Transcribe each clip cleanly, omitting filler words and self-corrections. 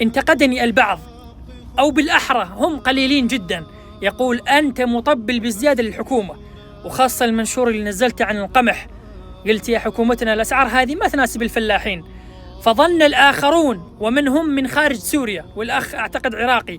انتقدني البعض، أو بالأحرى هم قليلين جدا، يقول أنت مطبل بزيادة للحكومة، وخاصة المنشور اللي نزلته عن القمح، قلت يا حكومتنا الأسعار هذه ما تناسب الفلاحين. فظن الآخرون ومنهم من خارج سوريا، والأخ أعتقد عراقي،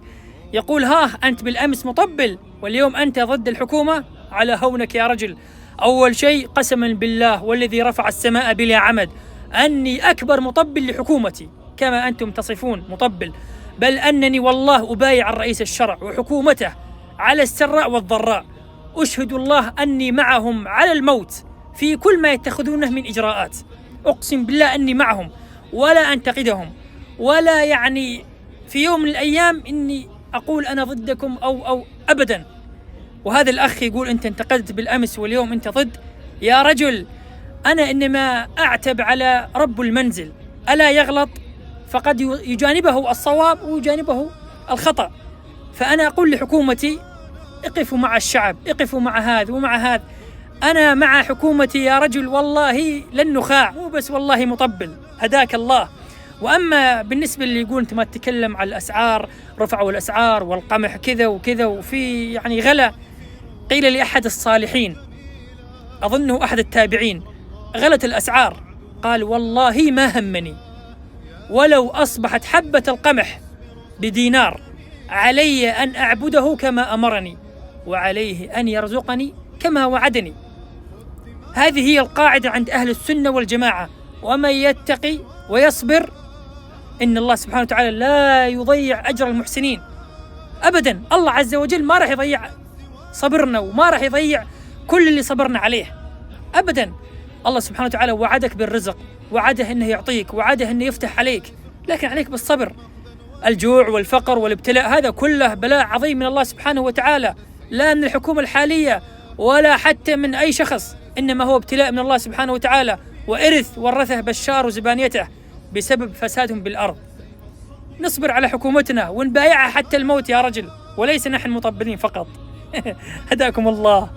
يقول ها أنت بالأمس مطبل واليوم أنت ضد الحكومة، على هونك يا رجل. أول شيء قسما بالله والذي رفع السماء بلا عمد أني أكبر مطبل لحكومتي كما أنتم تصفون مطبل، بل أنني والله أبايع الرئيس الشرع وحكومته على السراء والضراء، أشهد الله أني معهم على الموت في كل ما يتخذونه من إجراءات، أقسم بالله أني معهم ولا أنتقدهم، ولا يعني في يوم من الأيام إني أقول أنا ضدكم أو أبدا. وهذا الأخ يقول أنت انتقدت بالأمس واليوم أنت ضد. يا رجل أنا إنما أعتب على رب المنزل، ألا يغلط فقد يجانبه الصواب ويجانبه الخطأ. فأنا أقول لحكومتي اقفوا مع الشعب، اقفوا مع هذا ومع هذا. أنا مع حكومتي يا رجل والله لن نخاع، مو بس والله مطبل، هداك الله. وأما بالنسبة اللي يقول أنت ما تتكلم على الأسعار، رفعوا الأسعار والقمح كذا وكذا وفي يعني غلا، قيل لأحد الصالحين أظنه أحد التابعين غلت الأسعار، قال والله ما همني، ولو أصبحت حبة القمح بدينار علي أن أعبده كما أمرني، وعليه أن يرزقني كما وعدني. هذه هي القاعدة عند أهل السنة والجماعة، ومن يتقي ويصبر إن الله سبحانه وتعالى لا يضيع أجر المحسنين أبدا. الله عز وجل ما راح يضيع صبرنا وما راح يضيع كل اللي صبرنا عليه أبدا. الله سبحانه وتعالى وعدك بالرزق، وعده أنه يعطيك، وعده أنه يفتح عليك، لكن عليك بالصبر. الجوع والفقر والابتلاء هذا كله بلاء عظيم من الله سبحانه وتعالى، لا من الحكومة الحالية ولا حتى من أي شخص، إنما هو ابتلاء من الله سبحانه وتعالى، وإرث ورثه بشار وزبانيته بسبب فسادهم بالأرض. نصبر على حكومتنا ونبايعها حتى الموت يا رجل، وليس نحن مطبلين فقط. هداكم الله.